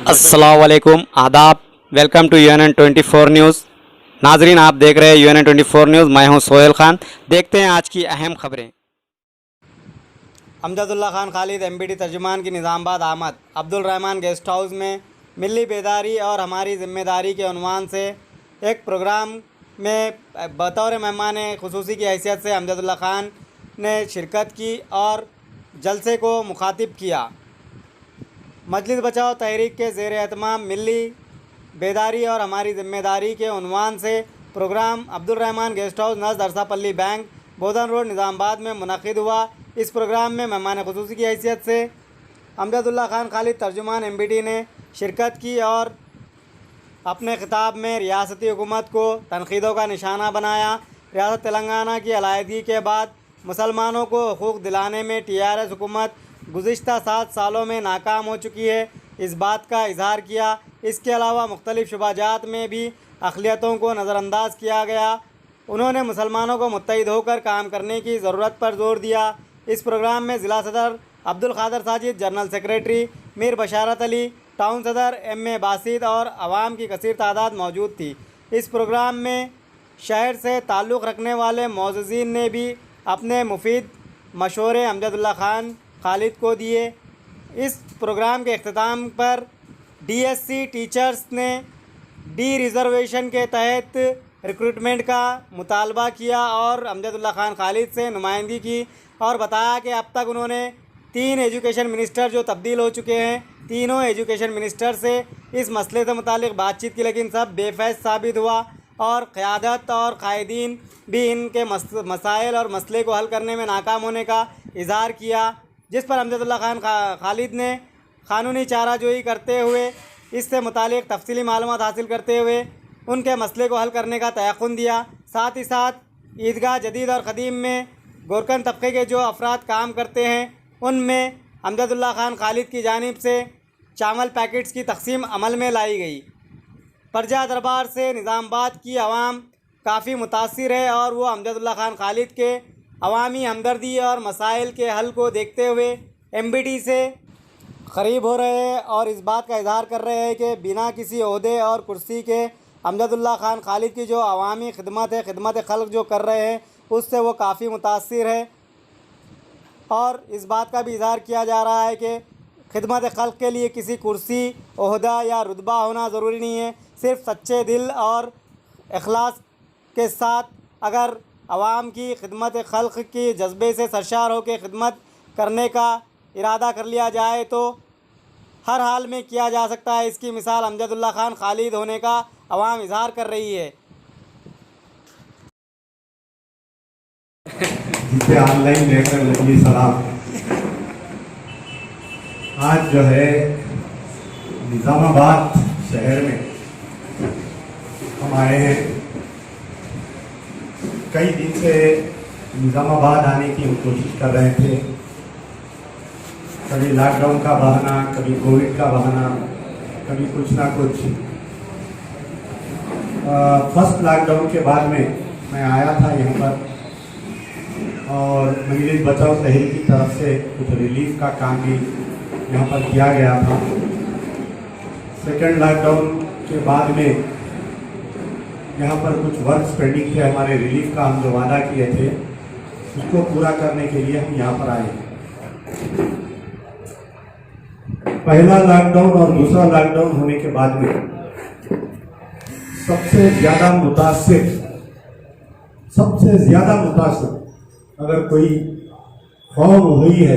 अस्सलाम वालेकुम, आदाब। Welcome to UNN 24 news. नाजरीन, आप देख रहे हैं यूएनएन 24 न्यूज़। मैं हूं सोहेल खान। देखते हैं आज की अहम खबरें। अमजदुल्ला खान खालिद एमबीटी तर्जुमान की निज़ामाबाद आमद। अब्दुल रहमान गेस्ट हाउस में मिली बेदारी और हमारी ज़िम्मेदारी के उन्वान से एक प्रोग्राम में बतौर मेहमान खुसूसी की हैसियत से अमजदुल्ला खान ने शिरकत की और जलसे को मुखातिब किया। मजलिस बचाओ तहरीक के ज़ेर एहतमाम मिली बेदारी और हमारी ज़िम्मेदारी के उन्वान से programme Abdul Rahman guest house नज़द अरसापल्ली बैंक, बोधन रोड, निज़ामाबाद में मुनक़िद हुआ। इस प्रोग्राम में मेहमान खुसूसी की हैसियत से अमजदुल्ला खान खालिद तर्जुमान एमबीटी ने शिरकत की और अपने खिताब में रियासती हुकूमत को तनक़ीदों का निशाना बनाया। रियासत तेलंगाना की अलायदगी के बाद मुसलमानों को हकूक़ दिलाने में टीआरएस हुकूमत गुज़िश्ता 7 सालों में नाकाम हो चुकी है, इस बात का इजहार किया। इसके अलावा मुख्तलिफ़ शुबाजात में भी अक़लियतों को नज़रअंदाज किया गया। उन्होंने मुसलमानों को मुत्तहिद होकर काम करने की ज़रूरत पर जोर दिया। इस प्रोग्राम में ज़िला सदर अब्दुल क़ादर साजिद, जनरल सेक्रेटरी मीर बशारत अली, टाउन सदर एम.ए. बासित और आवाम की कसीर तादाद मौजूद थी। इस प्रोग्राम में शहर से ताल्लुक़ रखने वाले मोअज़्ज़िज़ीन ने भी अपने मुफीद मशवरे अमजदुल्ला खान खालिद को दिए। इस प्रोग्राम के अख्ताम पर डीएससी टीचर्स ने डी रिज़र्वेशन के तहत रिक्रूटमेंट का मुतालबा किया और अमजदुल्ला खान खालिद से नुमाइंदगी की और बताया कि अब तक उन्होंने 3 एजुकेशन मिनिस्टर जो तब्दील हो चुके हैं, तीनों एजुकेशन मिनिस्टर से इस मसले से मुतालिक बातचीत की, लेकिन सब बेफैज़ साबित हुआ और क़यादत और कायदीन भी इनके मसाइल और मसले को हल करने में नाकाम होने का इज़हार किया, जिस पर अमजदुल्ला खान खालिद ने क़ानूनी चाराजोई करते हुए इससे मुतालिक तफसीली मालूमात हासिल करते हुए उनके मसले को हल करने का तयक़ुन दिया। साथ ही साथ ईदगाह जदीद और क़दीम में गोरकन तबके के जो अफराद काम करते हैं उनमें अमजदुल्ला खान खालिद की जानिब से चावल पैकेट्स की तकसीम अमल में लाई गई। प्रजा दरबार से निज़ामाबाद की आवाम काफ़ी मुतासिर है और वो अमजदुल्ला खान खालिद के अवामी हमदर्दी और मसाइल के हल को देखते हुए एमबीटी से क़रीब हो रहे हैं और इस बात का इजहार कर रहे हैं कि बिना किसी ओहदे और कुर्सी के अमजदुल्ला खान खालिद की जो अवामी खिदमत है, खिदमत खल्क़ जो कर रहे हैं, उससे वो काफ़ी मुतासिर है। और इस बात का भी इजहार किया जा रहा है कि खिदमत खल्क़ के लिए किसी कुर्सी, ओहदा या रुतबा होना ज़रूरी नहीं है। सिर्फ़ सच्चे दिल और इखलास के साथ अगर आवाम की खिदमत खल्क़ की जज्बे से सरशार होकर खिदमत करने का इरादा कर लिया जाए तो हर हाल में किया जा सकता है। इसकी मिसाल अमजदुल्ला खान खालिद होने का आवाम इजहार कर रही है। जिसे ऑनलाइन देखकर लगी सलाम। आज जो है निज़ामाबाद शहर में हम आए हैं। कई दिन से निज़ामाबाद आने की हम कोशिश कर रहे थे। कभी लॉकडाउन का बहाना, कभी कोविड का बहाना, कभी कुछ ना कुछ। फर्स्ट लॉकडाउन के बाद में मैं आया था यहाँ पर और मजलिस बचाओ तहरीक की तरफ से कुछ रिलीफ का काम भी यहाँ पर किया गया था। सेकेंड लॉकडाउन के बाद में यहाँ पर कुछ वर्क पेंडिंग थे हमारे रिलीफ का, हम जो वादा किए थे उसको पूरा करने के लिए हम यहाँ पर आए। पहला लॉकडाउन और दूसरा लॉकडाउन होने के बाद में सबसे ज़्यादा मुतासिर अगर कोई कौम हुई है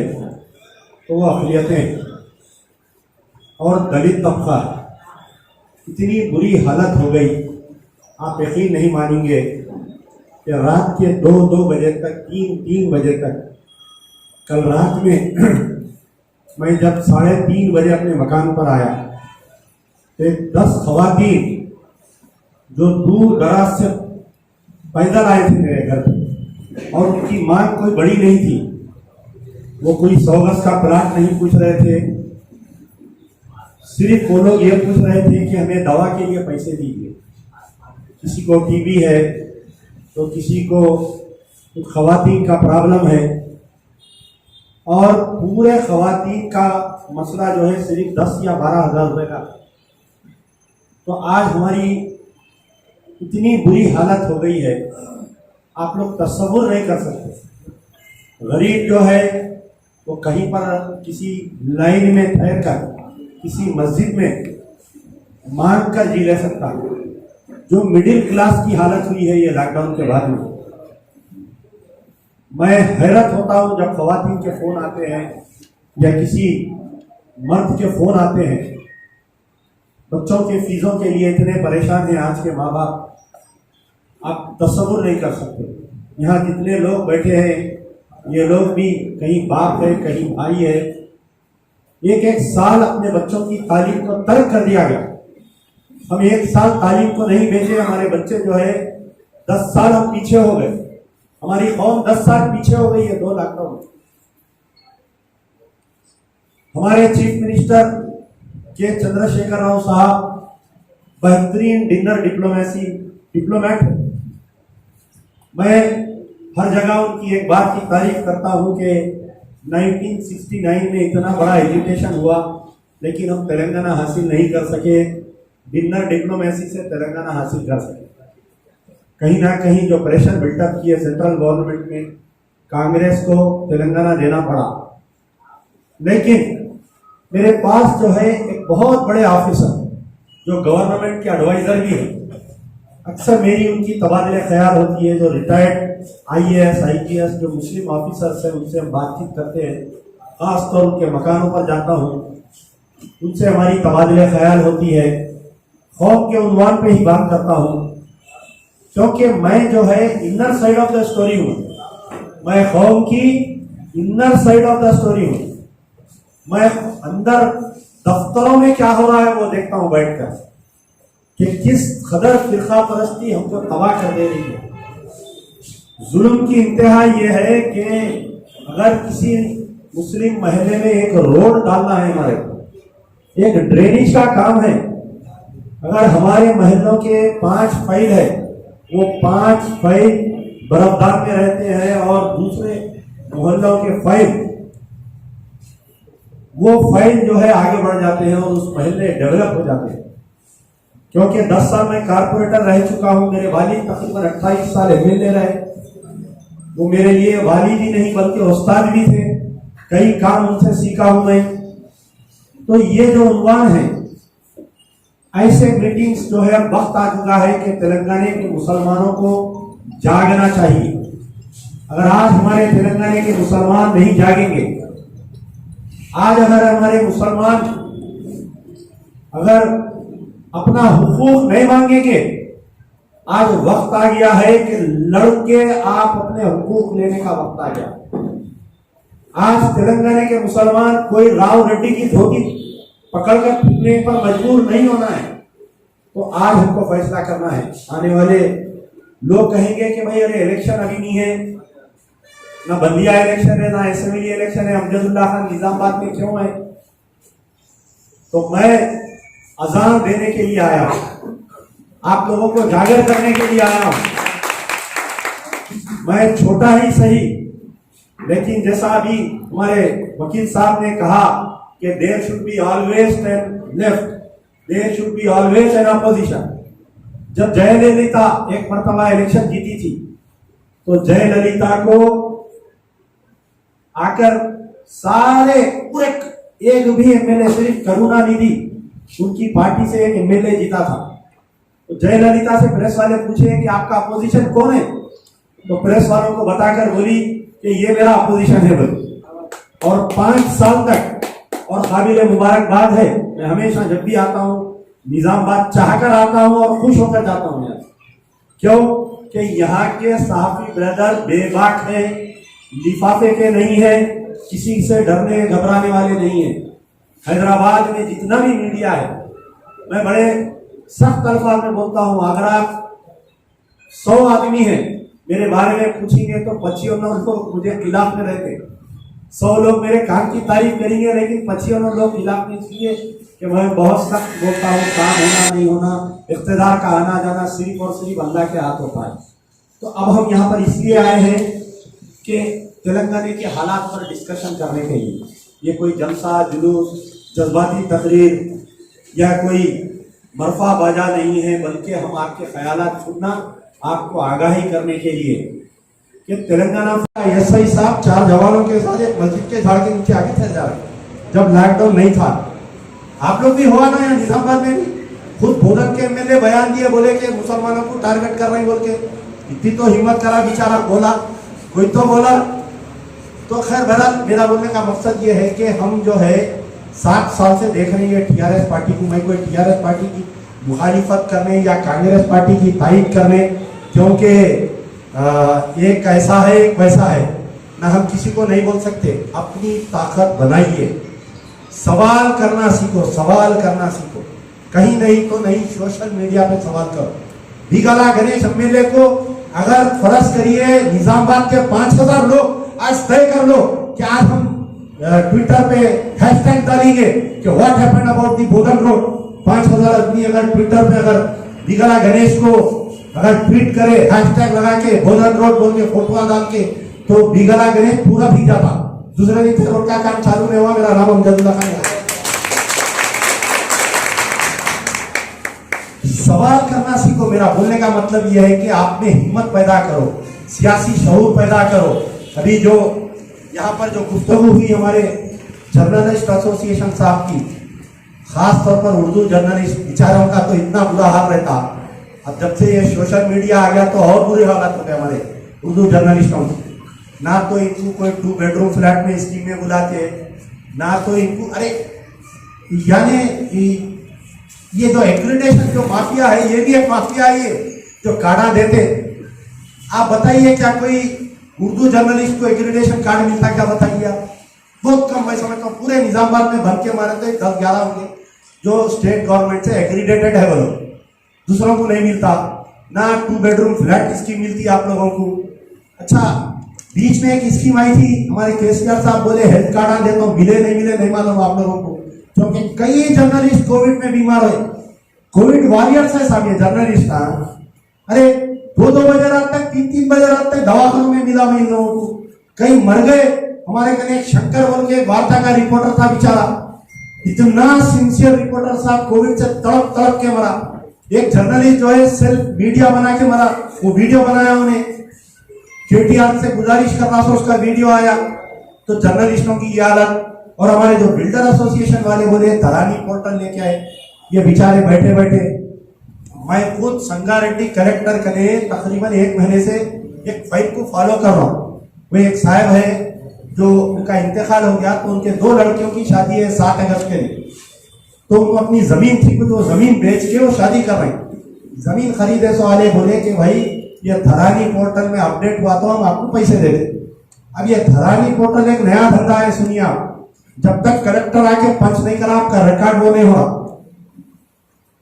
तो वो अक़लियतें और दलित तबका। इतनी बुरी हालत हो गई, आप यकीन नहीं मानेंगे कि रात के 2 बजे तक, 3 बजे तक, कल रात में मैं जब 3:30 बजे अपने मकान पर आया तो 10 ख़वातीन जो दूर दराज से पैदल आए थे मेरे घर पे और उनकी मांग कोई बड़ी नहीं थी। वो कोई 100 गज का प्लाट नहीं पूछ रहे थे, सिर्फ वो लोग ये पूछ रहे थे कि हमें दवा के लिए पैसे दीजिए। किसी को टीबी है तो किसी को ख़वातीन का प्रॉब्लम है और पूरे ख़वातीन का मसला जो है सिर्फ 10 या 12 हज़ार रुपये का तो आज हमारी इतनी बुरी हालत हो गई है, आप लोग तस्वुर नहीं कर सकते। गरीब जो है वो कहीं पर किसी लाइन में ठहर कर किसी मस्जिद में मांग कर जी ले सकता। जो मिडिल क्लास की हालत हुई है ये लॉकडाउन के बाद में, मैं हैरत होता हूं जब ख्वातीन के फोन आते हैं या किसी मर्द के फोन आते हैं। बच्चों के फीसों के लिए इतने परेशान हैं आज के माँ बाप, आप तस्वुर नहीं कर सकते। यहाँ कितने लोग बैठे हैं, ये लोग भी कहीं बाप है कहीं भाई है। एक साल अपने बच्चों की तालीम को तर्क कर दिया गया। हम एक साल तालीम को नहीं भेजे, हमारे बच्चे जो है 10 साल हम पीछे हो गए। हमारी कौम 10 साल पीछे हो गई है 2 लॉकडाउन। हमारे चीफ मिनिस्टर के चंद्रशेखर राव साहब बेहतरीन डिनर डिप्लोमेट। मैं हर जगह उनकी एक बात की तारीफ करता हूं कि 1969 में इतना बड़ा एजुकेशन हुआ लेकिन हम तेलंगाना हासिल नहीं कर सके। डिनर डिप्लोमेसी से तेलंगाना हासिल कर सके। कहीं ना कहीं जो प्रेशर बिल्टअप किए सेंट्रल गवर्नमेंट में, कांग्रेस को तेलंगाना देना पड़ा। लेकिन मेरे पास जो है एक बहुत बड़े ऑफिसर जो गवर्नमेंट के एडवाइजर भी है, अक्सर मेरी उनकी तबादले ख्याल होती है। जो रिटायर्ड IAS IPS जो मुस्लिम ऑफिसर्स हैं उनसे हम बातचीत करते हैं, खासतौर उनके मकानों पर जाता हूँ, उनसे हमारी तबादले ख्याल होती है। खौफ के उन्वान पे ही बात करता हूँ क्योंकि मैं जो है inner side of the story हूँ। मैं कौम की inner side of the story हूँ। मैं अंदर दफ्तरों में क्या हो रहा है वो देखता हूँ बैठकर कि किस कदर फिरका परस्ती हमको तबाह कर दे रही है। जुल्म की इंतहा ये है कि अगर किसी मुस्लिम महल्ले में एक रोड डालना है, हमारे एक ड्रेनेज का काम है, अगर हमारे महल्लों के 5 फाइल है, वो 5 फाइल बर्फदार में रहते हैं और दूसरे मोहल्लों के फाइल वो फाइल जो है आगे बढ़ जाते हैं और उस महल्ले डेवलप हो जाते हैं। क्योंकि 10 साल मैं कारपोरेटर रह चुका हूं, मेरे वालिद तकरीबन 28 साल MLA रहे। वो मेरे लिए वालिद ही नहीं बल्कि उस्ताद भी थे, कई काम उनसे सीखा हूं मैं। तो ये जो उन्वान है, ऐसे मीटिंग्स जो है वक्त आ चुका है कि तेलंगाना के मुसलमानों को जागना चाहिए। अगर आज हमारे तेलंगाना के मुसलमान नहीं जागेंगे, आज अगर हमारे मुसलमान अगर अपना हुकूक नहीं मांगेंगे, आज वक्त आ गया है कि लड़के आप अपने हुकूक लेने का वक्त आ गया। आज तेलंगाना के मुसलमान कोई राव रेड्डी की धोती पकड़कर फूकने पर मजबूर नहीं होना है। तो आज हमको फैसला करना है। आने वाले लोग कहेंगे कि भाई अरे इलेक्शन अभी नहीं है, ना बंदिया इलेक्शन है, ना असेंबली इलेक्शन है, अमजदुल्ला खान निजामाबाद में क्यों है? तो मैं अजान देने के लिए आया हूं, आप लोगों को जागर करने के लिए आया हूं। मैं छोटा ही सही, लेकिन जैसा अभी हमारे वकील साहब ने कहा कि there should be always an left, there should be always an opposition. जब जयललिता एक मरतबा इलेक्शन जीती थी तो जयललिता को आकर सारे पूरे एक भी MLA, सिर्फ करुणानिधि उनकी पार्टी से एक MLA जीता था। तो जयललिता से प्रेस वाले पूछे कि आपका अपोजिशन कौन है, तो प्रेस वालों को बताकर बोली कि ये मेरा अपोजिशन है बोली। और 5 साल तक, और काबिल मुबारकबाद है, मैं हमेशा जब भी आता हूँ निजामाबाद चाहकर आता हूँ और खुश होकर जाता हूँ यहाँ। क्यों कि यहाँ के सहाफी ब्रदर बेबाक है, लिफाफे के नहीं है, किसी से डरने घबराने वाले नहीं है। हैदराबाद में जितना भी मीडिया है, मैं बड़े सख्त अल्फाज में बोलता हूँ, अगर आप 100 आदमी हैं मेरे बारे में पूछेंगे तो 25 लोग मुझे खिलाफ में रहते, 100 लोग मेरे काम की तारीफ करेंगे, लेकिन 25 लोग खिलाफ में, इसलिए कि मैं बहुत सख्त बोलता हूँ, काम होना नहीं होना, इख्तिदार का आना जाना सिर्फ और सिर्फ अल्लाह के हाथ होता है। तो अब हम यहाँ पर इसलिए आए हैं कि तेलंगाना के हालात पर डिस्कशन करने के लिए। ये कोई जलसा जुलूस, जज्बाती तकरीर या कोई मरफा बाजा नहीं है, बल्कि हम आपके ख्यालात सुनना, आपको आगाही करने के लिए कि तेलंगाना एसआई साहब 4 जवानों के साथ एक मस्जिद के झाड़ के नीचे आगे थे जा रहे जब लॉकडाउन नहीं था। आप लोग भी हुआ ना यहाँ निजामाबाद में भी, खुद भोदक के एमएलए बयान दिए, बोले कि मुसलमानों को टारगेट कर रहे हैं बोल के। इतनी तो हिम्मत करा बेचारा, बोला कोई तो बोला। तो खैर बहरहाल मेरा बोलने का मकसद ये है कि हम जो है 7 साल से देख रहे हैं टीआरएस पार्टी को। मैं कोई टीआरएस पार्टी की मुखालिफत करने या कांग्रेस पार्टी की तायद करने, क्योंकि एक ऐसा है एक वैसा है ना, हम किसी को नहीं बोल सकते। अपनी ताकत बनाइए, सवाल करना सीखो, सवाल करना सीखो। कहीं नहीं तो नहीं, सोशल मीडिया पे सवाल करो। बिगला गणेश एमएलए को अगर फर्ज करिए निजामाबाद के 5000 लोग आज तय कर लो कि आज हम ट्विटर पे हैशटैग डालेंगे कि what happened about the Bodhan road. 5000 आदमी अगर ट्विटर पे अगर बिगला गणेश को अगर ट्वीट करे हैशटैग लगा के बोधन रोड बोल के फोटो डाल के, तो बिगला गणेश पूरा भीग जाता। दूसरे दिन रोड का काम चालू नहीं हुआ। मेरा नाम अमजदुल्ला खान है। सवाल करना सीखो। मेरा बोलने का मतलब यह है कि आप में हिम्मत पैदा करो, सियासी शऊर पैदा करो। अभी जो यहाँ पर जो गुफ्तगू हुई हमारे जर्नलिस्ट एसोसिएशन साहब की, खास तौर पर उर्दू जर्नलिस्ट बेचारों का तो इतना बुरा हाल रहता। अब जब से ये सोशल मीडिया आ गया तो और बुरे हालात होते हमारे उर्दू जर्नलिस्टों के। ना तो इनको कोई 2 बेडरूम फ्लैट में स्कीम में बुलाते, ना तो इनको, अरे यानी ये जो एक्रेडिटेशन जो माफिया है, ये भी एक माफिया है ये जो कार्ड देते। आप बताइए क्या कोई उर्दू जर्नलिस्ट को एक्रेडिटेशन कार्ड मिलता, क्या बताइए आप? बहुत कम। मैं समझता हूँ पूरे निजामाबाद में भर के मारे तो 10-11 होंगे जो स्टेट गवर्नमेंट से एक्रेडिटेड है, वो लोग। दूसरों को नहीं मिलता। ना 2 बेडरूम फ्लैट स्कीम मिलती आप लोगों को। अच्छा, बीच में एक स्कीम आई थी, हमारे केसीआर साहब बोले हेल्थ कार्ड आ देता हूँ, मिले नहीं मालूम आप लोगों को, क्योंकि कई जर्नलिस्ट कोविड में बीमार हुए। कोविड वॉरियर्स है साहब ये जर्नलिस्ट। अरे 2-2 बजे रात तक, 3-3 बजे रात तक दवाखानों में मिला मैं इन लोगों को। कई मर गए। हमारे कने शंकर बोल के वार्ता का रिपोर्टर था बेचारा, इतना सिंसियर रिपोर्टर साहब, कोविड से तड़प तड़प के मरा। एक जर्नलिस्ट जो है सेल्फ मीडिया बना के मरा, वो वीडियो बनाया उन्हें, केटीआर से गुजारिश करना था, उसका वीडियो आया। तो जर्नलिस्टों की ये हालत। और हमारे जो बिल्डर एसोसिएशन वाले बोले धरानी पोर्टल लेके आए, ये बेचारे बैठे बैठे। मैं खुद संगारेड्डी कलेक्टर कने तकरीबन 1 महीने से एक फाइल को फॉलो कर रहा हूँ। वो एक साहब है जो उनका इंतकाल हो गया, तो उनके 2 लड़कियों की शादी है 7 अगस्त के लिए। तो उनको अपनी जमीन थी, कुछ वो जमीन बेच के वो शादी कर रहे हैं। जमीन खरीदे सो वाले बोले कि भाई ये धरानी पोर्टल में अपडेट हुआ तो हम आपको पैसे दे दें। अब ये धरानी पोर्टल एक नया धंधा है, सुनिए आप। जब तक कलेक्टर आके पंच नहीं करा आपका रिकॉर्ड वो नहीं हुआ।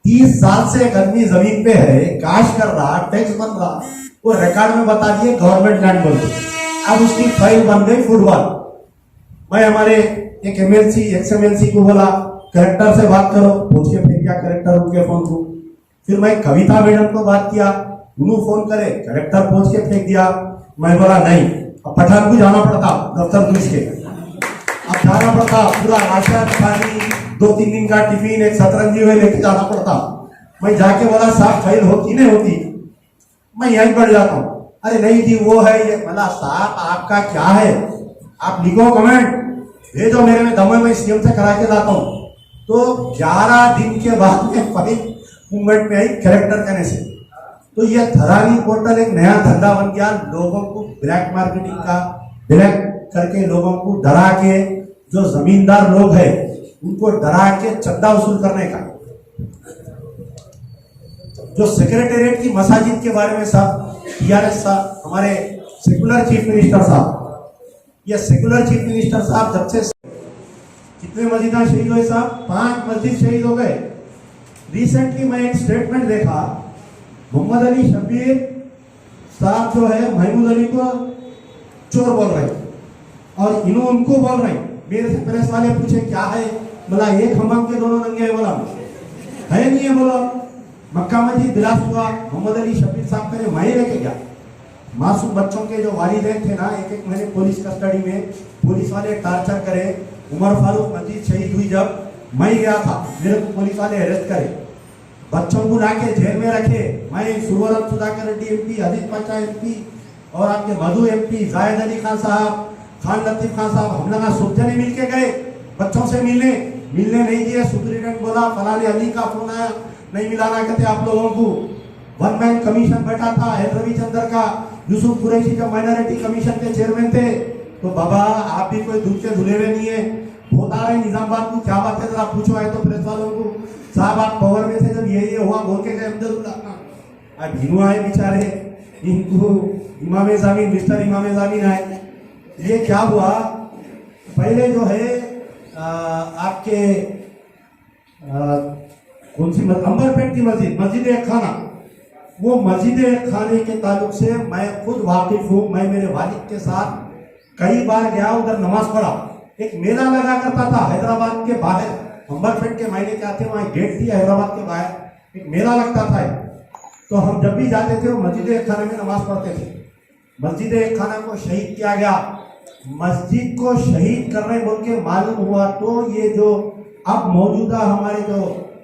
30 साल से एक आदमी जमीन पे है, काश कर रहा, टैक्स बन रहा, वो रिकॉर्ड में बता दिए गवर्नमेंट लैंड बोल के। अब उसकी फाइल बन गई फुटबॉल। मैं हमारे एक एमएलसी एक्सएमएलसी को बोला कलेक्टर से बात करो, पूछ के फेंक दिया कलेक्टर उनके फोन को। फिर मैं कविता मैडम को बात किया, उन्होंने फोन करे, कलेक्टर पूछ के फेंक दिया। मैं बोला नहीं, अब पठान को जाना पड़ता दफ्तर पुलिस के, अब जाना पड़ता, पूरा राशन पानी 2-3 दिन का टिफिन एक सतरंजी में लेके जाना पड़ता। मैं जाके बोला साहब फाइल होती नहीं होती, मैं यहीं बढ़ जाता हूँ। अरे नहीं जी वो है ये। बोला साहब आपका क्या है, आप लिखो कमेंट भेजो मेरे में दमे, मैं सीएम से करा के लाता हूँ। तो 11 दिन के बाद में फाइल मूवमेंट में आई कलेक्टर कहने से। तो ये धरानी पोर्टल एक नया धंधा बन गया, लोगों को ब्लैक मार्केटिंग का, ब्लैक करके लोगों को डरा के, जो जमींदार लोग हैं उनको डरा के चंदा वसूल करने का। जो सेक्रेटेरिएट की मसाजिद के बारे में साहब टीआरएस साहब, हमारे सेकुलर चीफ मिनिस्टर साहब, ये सेकुलर चीफ मिनिस्टर साहब जब से कितने मस्जिदां शहीद हुए साहब, 5 मस्जिद शहीद हो गए। रिसेंटली मैं एक स्टेटमेंट देखा, मोहम्मद अली शब्बीर साहब जो है महमूद अली को चोर बोल रहे और इन्हों उनको बोल रहे। मेरे से प्रेस वाले पूछे क्या है, बोला एक हमाम के दोनों नंगे है, बोला है नहीं है, बोला मक्का मस्जिद बिलास हुआ, मोहम्मद अली शब्बीर साहब करे मैं लेके गया। मासूम बच्चों के जो वालिदैन थे ना, 1-1 महीने पुलिस कस्टडी में, पुलिस वाले टार्चर करे। उमर फारूक मस्जिद शहीद हुई जब मैं गया था, मेरे को पुलिस वाले अरेस्ट करे। बच्चों को लाके जेल में रखे। मैं सुवरन सुधाकर रेड्डी MP, अदित पाचा MP और आपके मधु MP, जायद अली खान साहब, खान लतीफ खान साहब, हम लोग सब जने मिलके गए बच्चों से मिलने नहीं दिए। सुप्रीटेंडेंट बोला फलाने अली का फोन आया, नहीं मिलाना कहते आप लोगों को। वन मैन कमीशन बैठा था, एल रविचंद्र का, यूसुफ कुरैशी जब माइनॉरिटी कमीशन के चेयरमैन थे। तो बाबा आप भी कोई दूध के धुले हुए नहीं है, बहुत आ रहे निजामाबाद को, क्या बात है जरा पूछो आए तो प्रेस वालों को। साहब आप पावर में थे जब ये हुआ बोल के गए अहमदुल्लाह। अब भिनू आए बेचारे, इनको इमाम ज़मीन मिस्टर इमाम ज़मीन आए। ये क्या हुआ, पहले जो है आपके कौन सी अंबरपेट की मस्जिद एक खाना, वो मस्जिद एक खाने के ताल्लुक से मैं खुद वाकिफ हूँ। मैं मेरे वालिद के साथ कई बार गया, उधर नमाज पढ़ा। एक मेला लगा करता था हैदराबाद के बाहर, अंबरपेट के महीने के आते वहाँ गेट थी हैदराबाद के बाहर, एक मेला लगता था। तो हम जब भी जाते थे वो मस्जिद एक खाने में नमाज पढ़ते थे। मस्जिद एक खाना को शहीद किया गया। मस्जिद को शहीद करने बोल के मालूम हुआ तो ये जो अब मौजूदा हमारे जो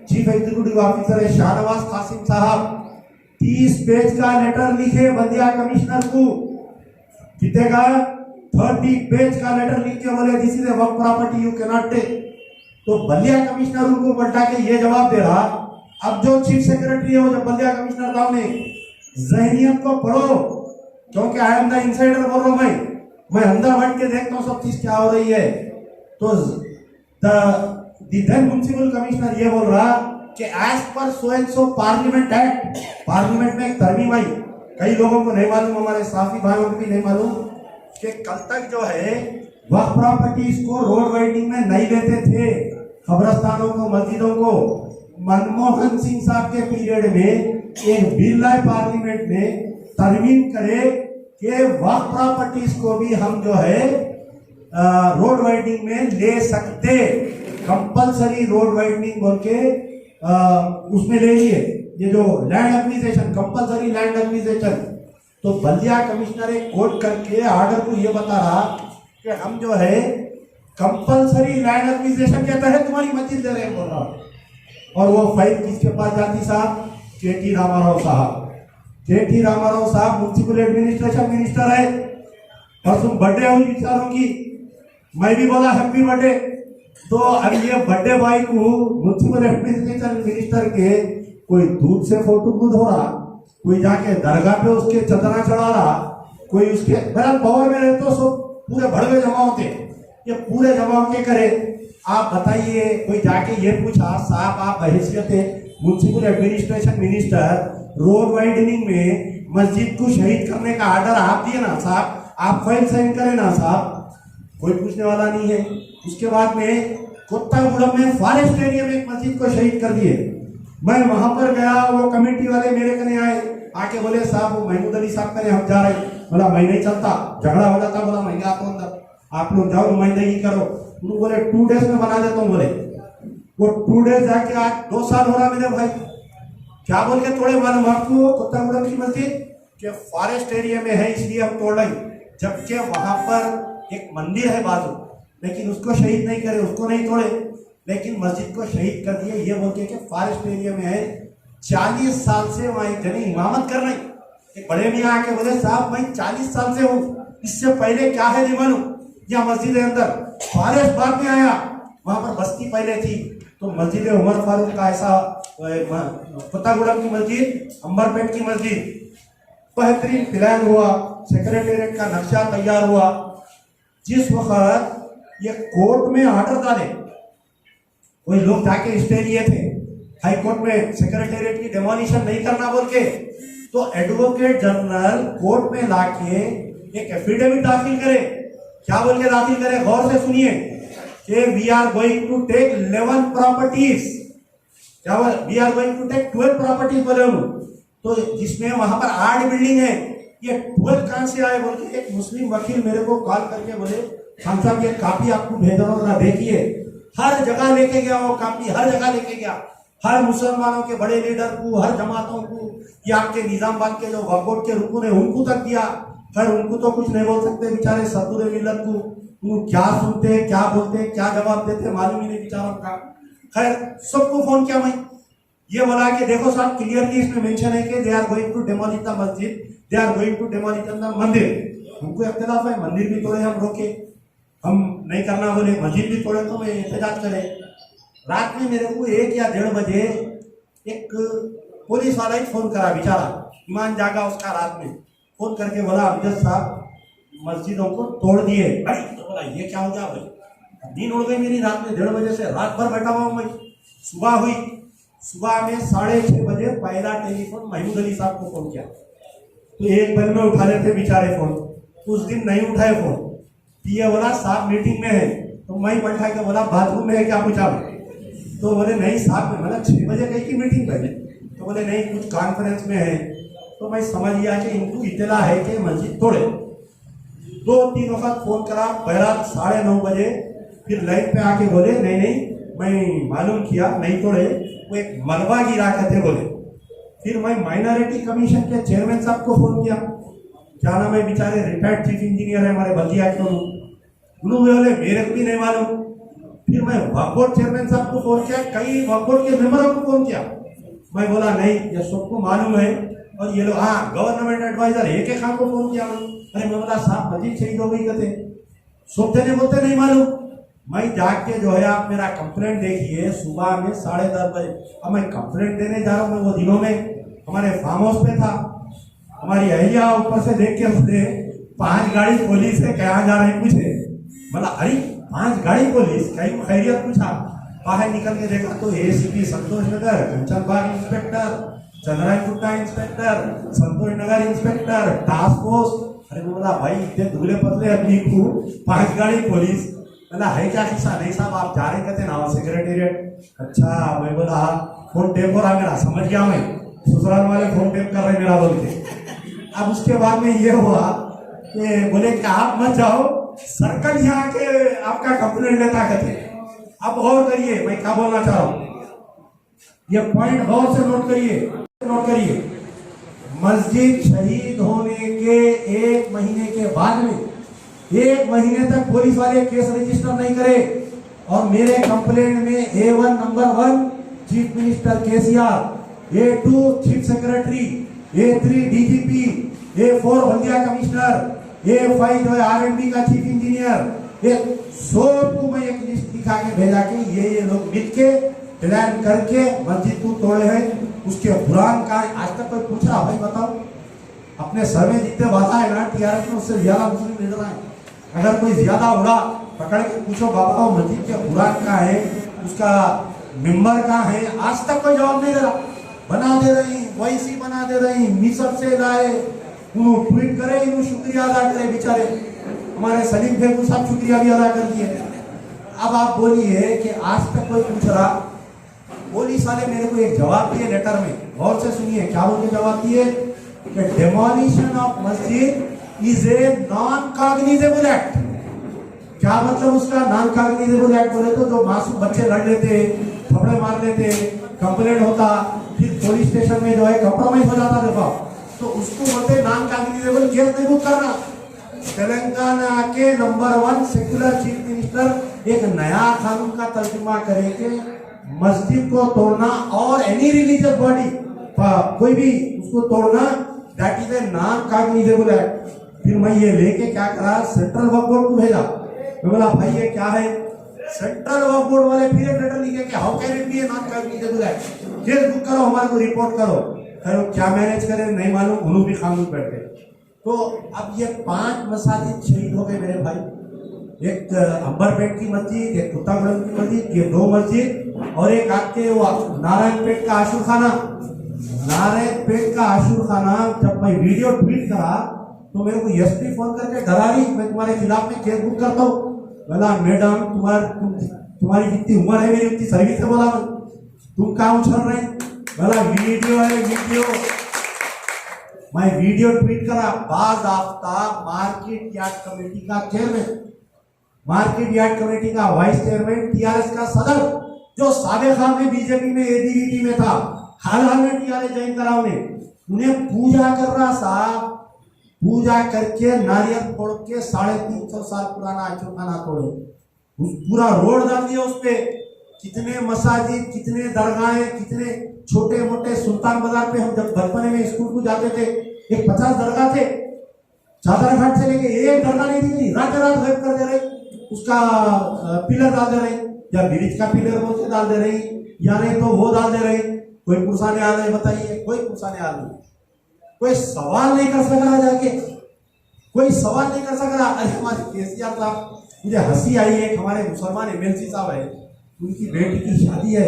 चीफ एग्जीक्यूटिव ऑफिसर है शाहनवाज कासिम साहब, 30 पेज का लेटर लिखे बल्दिया कमिश्नर को। कितने का? 30 पेज का लेटर लिख के बोले this is a work property you can not take. तो बल्दिया कमिश्नर उनको पलटा के ये जवाब दे रहा। अब जो चीफ सेक्रेटरी है वो जो बल्दिया कमिश्नर था, उन्हें जहनियत को पढ़ो, क्योंकि आई एम द इनसाइडर बोल रहा हूं मैं अंदर बैठ के देखता हूँ सब चीज क्या हो रही है। तो देन म्युनिसिपल कमिश्नर ये बोल रहा कि as per so and so parliament act, parliament में एक तरमीम आई, कई लोगों को नहीं मालूम, हमारे साफी भाइयों को भी नहीं मालूम कि कल तक जो है वक्फ प्रॉपर्टीज को रोड वाइडनिंग में नहीं लेते थे, कब्रस्तानों को, मस्जिदों को। मनमोहन सिंह साहब के पीरियड में एक बिल आए पार्लियामेंट में, तरमीम करे कि वक्फ प्रॉपर्टीज को भी हम जो है रोड वाइडनिंग में ले सकते, कंपलसरी रोड वाइडनिंग बोल के उसमें ले लिए, ये जो land acquisition, compulsory land acquisition. तो बल्दिया कमिश्नर एक कोर्ट करके आर्डर को ये बता रहा कि हम जो है कंपलसरी लैंड एक्विजिशन के तहत तुम्हारी मस्जिद दे रहे हैं बोल रहा। और वो फाइल किसके पास जाती साहब? KT रामाराव साहब। KT रामाराव साहब म्युनिसिपल एडमिनिस्ट्रेशन मिनिस्टर है। और तुम बर्थडे हुई विचारों की, मैं भी बोला हैप्पी बर्थडे। तो अब ये बर्थडे बॉय को म्युनिसिपल एडमिनिस्ट्रेशन मिनिस्टर के कोई दूध से फोटो खुद हो रहा, कोई जाके दरगाह पे उसके चंदना चढ़ा रहा, कोई उसके बड़ा पावर में रहे तो सब पूरे भड़वे जमा होते, ये पूरे जमा के करे। आप बताइए, कोई जाके ये पूछा साहब आप बहैसियत municipal administration minister road widening में मस्जिद को शहीद करने का ऑर्डर आप दिए ना साहब, आप फाइल साइन करें ना साहब, कोई पूछने वाला नहीं है। उसके बाद में कोत्तागुड़म में फॉरेस्ट एरिया में एक मस्जिद को शहीद कर दिए। मैं वहां पर गया, वो कमेटी वाले मेरे कने आए, आके बोले साहब वो महमूद अली साहब कने हम जा रहे। बोला मैं नहीं चलता, झगड़ा हो जाता। बोला मैं आता हूँ अंदर, आप लोग जाओ नुमाइंदगी करो। उन्होंने बोले 2 डेज में बना देता हूँ। बोले वो 2 डेज जाके आज 2 साल हो रहा मेरे भाई। क्या बोल के तोड़े मालूम आपको? कोत्तागुड़म की मस्जिद के फॉरेस्ट एरिया में है इसलिए हम तोड़ रहे, जबकि वहां पर एक मंदिर है बाजू, लेकिन उसको शहीद नहीं करे, उसको नहीं तोड़े, लेकिन मस्जिद को शहीद कर दिए ये बोल के फारेस्ट एरिया में है। 40 साल से वहां एक जने इमामत कर रही। एक बड़े मियाँ आके बोले साहब मैं 40 साल से हूँ, इससे पहले क्या है नहीं मालूम। यहाँ मस्जिद है अंदर, फॉरेस्ट बाद में आया, वहां पर बस्ती पहले थी। तो मस्जिद उमर फारूक का ऐसा, कोत्तागुड़म की मस्जिद, अंबरपेट की मस्जिद, बेहतरीन प्लान हुआ, सेक्रेटेरिएट का नक्शा तैयार हुआ। जिस वक्त ये कोर्ट में ऑर्डर डाले, कोई लोग जाके स्टे लिए थे हाई कोर्ट में सेक्रेटेरिएट की डेमोलिशन नहीं करना बोल के, तो एडवोकेट जनरल कोर्ट में लाके एक एफिडेविट दाखिल करे। क्या बोल के दाखिल करे? गौर से सुनिए कि we are going to take 11 properties, क्या बोल, we are going to take 12 properties बोले उन्होंने। तो जिसमें वहां पर 8 बिल्डिंग है, ये 12 कहां से आए बोल के एक मुस्लिम वकील मेरे को कॉल करके बोले खान साहब ये कापी आपको भेज रहा हूं, देखिए। हर जगह लेके गया वो कापी, हर जगह लेके गया, हर मुसलमानों के बड़े लीडर को, हर जमातों को, या आपके निजामाबाद के जो वक्फ बोर्ड के रुकन है उनको तक दिया। खैर उनको तो कुछ नहीं बोल सकते बेचारे, सदुर मिलत को वो क्या सुनते, क्या बोलते, क्या जवाब देते मालूम ही नहीं बेचारों का। खैर सबको फोन किया मैं, ये बोला कि देखो साहब क्लियरली इसमें मेंशन है कि they are going to demolish the masjid, they are going to demolish the mandir. हमको इख्तिलाफ है, मंदिर भी तोड़े हम रोके, हम नहीं करना बोले, मस्जिद भी तोड़े तो मैं एहतजाज करे। रात में मेरे को 1 या 1:30 बजे एक पुलिस वाला ही फोन करा, बेचारा ईमान जागा उसका, रात में फोन करके बोला अमजद साहब मस्जिदों को तोड़ दिए। अरे तो बोला ये क्या हो गया भाई, नींद उड़ गई मेरी रात में 1:30 बजे से, रात भर बैठा हुआ मैं। सुबह हुई, सुबह में 6:30 बजे पहला टेलीफोन महमूद अली साहब को फोन किया, तो एक पल में उठा लेते बेचारे फोन, उस दिन नहीं उठाए फोन। ये बोला साहब मीटिंग में है, तो मैं बैठा के बोला बाथरूम में है क्या पूछा, तो बोले नहीं साहब में, मतलब 6 बजे कहीं की मीटिंग पहले, तो बोले नहीं कुछ कॉन्फ्रेंस में है। तो मैं समझ गया कि इनको इतला है कि मस्जिद तोड़े। 2-3 वक्त फोन करा, पहला 9:30 बजे, फिर लाइन पे आके बोले नहीं नहीं मैं मालूम किया नहीं तोड़े, वो एक मलबा गिरा करते बोले। फिर मैं माइनॉरिटी कमीशन के चेयरमैन साहब को फोन किया, क्या नाम है बेचारे, रिटायर्ड चीफ इंजीनियर है हमारे बल्दिया के, उन्होंने बोले मेरे को भी नहीं मालूम। फिर मैं वक्फ बोर्ड चेयरमैन साहब को फोन किया, कई वक्फ बोर्ड के मेंबरों को फोन किया, मैं बोला नहीं ये सबको मालूम है, और ये लोग हाँ गवर्नमेंट एडवाइजर एक खान को फोन किया। अरे मैं बोला साहब मस्जिद शहीद हो गई कहते, सब देने बोलते नहीं मालूम। मैं जाके जो है आप मेरा कंप्लेंट देखिए, सुबह में 10:30 बजे, अब मैं कंप्लेंट देने जा रहा हूँ। मैं वो दिनों में हमारे फार्म हाउस पे था, हमारी अहिया ऊपर से देख के बोलते 5 गाड़ी पुलिस है, कहाँ जा रहे हैं पूछे, बोला अरे 5 गाड़ी पुलिस, कहीं खैरियत पूछा। बाहर निकल के देखा तो एसीपी संतोष नगर, कंचनबाग इंस्पेक्टर, चंद्रायन इंस्पेक्टर, संतोष नगर इंस्पेक्टर, टास्क फोर्स। अरे बोला भाई इतने धुले पतले आदमी को 5 गाड़ी पुलिस, बोला है क्या किस्सा, नहीं साहब आप जा रहे कहते ना सेक्रेटेरिएट। अच्छा मैं बोला फोन टेप हो रहा मेरा, समझ गया मैं, ससुराल वाले फोन टेप कर रहे मेरा बोल के। अब उसके बाद में ये हुआ कि बोले कि आप मत जाओ, सर्कल यहाँ के आपका कंप्लेंट लेता कहते। अब गौर करिए मैं क्या बोलना चाह रहा हूँ, ये पॉइंट गौर से नोट करिए। मस्जिद शहीद होने के 1 महीने के बाद में 1 महीने तक पुलिस वाले केस रजिस्टर नहीं करे, और मेरे कंप्लेंट में A1 number 1 chief minister KCR, A2 chief secretary, A3 DGP, A4 बल्दिया कमिश्नर, A5 जो है R&D का चीफ इंजीनियर, ये सबको मैं एक लिस्ट दिखा के भेजा कि ये लोग मिलके प्लान करके मस्जिद को तोड़े हैं। उसके कुरान का आज तक कोई पूछा भाई बताओ, अपने सर में जितने बाधा है ना टीआरएस में उससे ज्यादा मुस्लिम मिल रहा है। अगर कोई ज्यादा उड़ा पकड़ के पूछो बाबा मस्जिद के कुरान का है, उसका मेंबर का है, आज तक कोई जवाब नहीं दे रहा। बना दे रही वैसी बना दे रही, मिस्र से लाए, उन्होंने ट्वीट करे, इन्होंने शुक्रिया अदा करे, बेचारे हमारे सलीम फेकू साहब शुक्रिया भी अदा कर दिए। अब आप बोलिए कि आज तक कोई पूछ रहा। पुलिस वाले मेरे को एक जवाब दिए लेटर में, गौर से सुनिए क्या बोल के जवाब दिए कि डेमोलिशन ऑफ मस्जिद is a non cognizable act. क्या मतलब उसका नॉन कॉग्निजेबल एक्ट बोले तो जो मासूम बच्चे लड़ लेते, थपड़े मार लेते, कंप्लेंट होता, फिर पुलिस स्टेशन में जो है कंप्रोमाइज हो जाता, देखो तो उसको बोलते नॉन कॉग्निजेबल केस नहीं बुक करना। तेलंगाना के नंबर 1 सेक्युलर चीफ मिनिस्टर एक नया कानून का तर्जुमा करेंगे, मस्जिद को तोड़ना और एनी रिलीजियस बॉडी कोई भी उसको तोड़ना that is a non cognizable act. फिर मैं ये लेके क्या करा, सेंट्रल वक्फ बोर्ड को भेजा। मैं बोला भाई ये क्या है, सेंट्रल वक्फ बोर्ड वाले फिर एक लेटर लिखे कि how can it be a non cognizable act, case book करो, हमारे को रिपोर्ट करो। फिर क्या मैनेज करें नहीं मालूम, उन्होंने भी कानून बैठ गए। तो अब ये 5 मसाजिद शहीद हो गए मेरे भाई, एक अंबरपेट की मस्जिद, एक कुत्तागुड़म की मस्जिद, ये 2 मस्जिद, और एक आपके वो नारायणपेट का आशुर खाना। नारायणपेट का आशुर खाना जब मैं वीडियो ट्वीट करा तो मेरे को एसपी फोन करके डरा रही, मैं तुम्हारे खिलाफ में केस बुक करता हूँ। बोला मैडम तुम्हारी जितनी उम्र है मेरी उतनी सर्विस है, बोला तुम कहाँ उछल रहे। बोला वीडियो है वीडियो, मैं वीडियो ट्वीट करा। बाज़ाब्ता मार्केट यार्ड कमेटी का चेयरमैन, मार्केट यार्ड कमेटी का वाइस चेयरमैन, टीआरएस का सदर, जो साबिका में बीजेपी में एबीवीपी में था, हाल में टीआरएस ज्वाइन करा उन्हें पूजा कर रहा साहब, पूजा करके नारियल फोड़ के 350 साल पुराना अचूखाना तोड़े, पूरा रोड डाल दिया उस पे। कितने मसाजिद, कितने दरगाहें, कितने छोटे मोटे सुल्तान बाजार पे हम जब बचपन में स्कूल को जाते थे, एक 50 दरगाह थे, चादर घाट से लेके एक दरगाह नहीं दिख रही, रात रात गायब कर दे रहे, उसका पिलर डाल दे रहे, या ब्रिज का पिलर बोल के डाल दे रही, या नहीं तो वो डाल दे रहे। कोई पुरसाने हाल है बताइए, कोई पुरसाने हाल नहीं, कोई सवाल नहीं कर सक रहा, जाके कोई सवाल नहीं कर सक रहा। अरे हमारे केसीआर साहब, मुझे हंसी आई है, हमारे मुसलमान एमएलसी साहब है, उनकी बेटी की शादी है,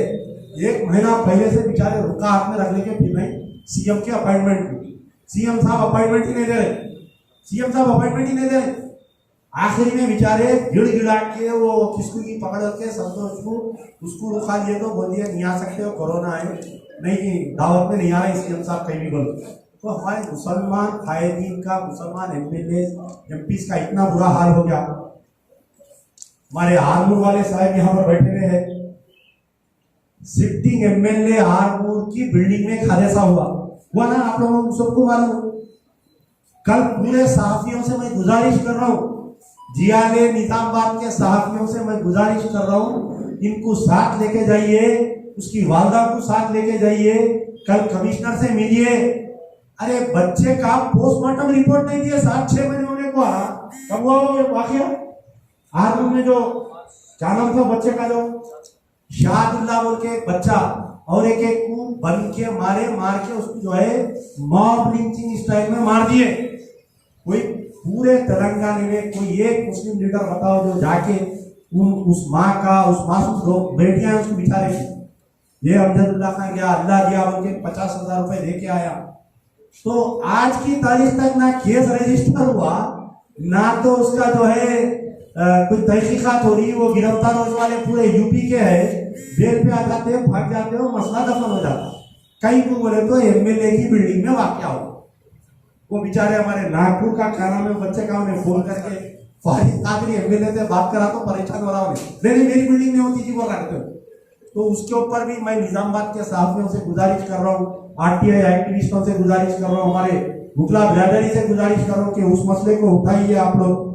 1 महीना पहले से बेचारे रुका हाथ में रख लेके फिर नहीं सीएम के अपॉइंटमेंट की, सीएम साहब अपॉइंटमेंट ही नहीं दे रहे, सीएम साहब अपॉइंटमेंट ही नहीं दे रहे। आखिरी में बेचारे गिड़गिड़ा के वो किसको की पकड़ के संतोष को उसको रुका लिए, तो बोल दिया नहीं आ सकते हो, कोरोना है, नहीं दावत में नहीं आ रहे सीएम साहब कहीं भी बोल। तो हमारे मुसलमान कायदीन का, मुसलमान एमएलए एमपी का इतना बुरा हाल हो गया। हमारे आरमूर वाले साहब यहाँ पर बैठे हुए हैं, सिटिंग एमएलए आरमूर की बिल्डिंग में हादसा हुआ ना, आप लोगों को सबको मालूम। कल पूरे सहाफियों से मैं गुजारिश कर रहा हूँ, जियाले निजामाबाद के सहाफियों से मैं गुजारिश कर रहा हूँ, इनको साथ लेके जाइए, उसकी वालदा को साथ लेके जाइए, कल कमिश्नर से मिलिए। अरे बच्चे का पोस्टमार्टम रिपोर्ट नहीं दिए, 7-6 महीने होने को कब हुआ वो वाकया? आरमूर में जो क्या नाम था बच्चे का, जो शाहदुल्ला बोल के बच्चा, और एक को बन के मार के उसको जो है मॉब लिंचिंग स्टाइल में मार दिए। कोई पूरे तेलंगाना में कोई एक मुस्लिम लीडर बताओ जो जाके उस माँ का, उस मासूम बेटियां उसको बिठा रही थी, ये अमजदुल्ला खान गया, अल्लाह दिया बोल के 50,000 रुपए लेके आया। तो आज की तारीख तक ना केस रजिस्टर हुआ, ना तो उसका जो है कोई तहकीकात हो रही, वो गिरफ्तार होने वाले पूरे यूपी के है, बेल पे आ जाते हैं, भाग जाते हो, मसला दफन हो जाता। कहीं को बोले तो एमएलए की बिल्डिंग में वाकया हो। वो बेचारे हमारे नागपुर का क्या नाम है बच्चे का, उन्हें फोन करके फारिद कादरी एमएलए से बात करा तो परेशान हो रहा हूँ, नहीं मेरी बिल्डिंग में होती थी बोल रहे थे। तो उसके ऊपर भी मैं निजामाबाद के सहाफियों से गुजारिश कर रहा हूँ, आरटीआई एक्टिविस्टों से गुजारिश कर रहा हूँ, हमारे मुगला बिरादरी से गुजारिश कर रहा हूँ कि उस मसले को उठाइए आप लोग।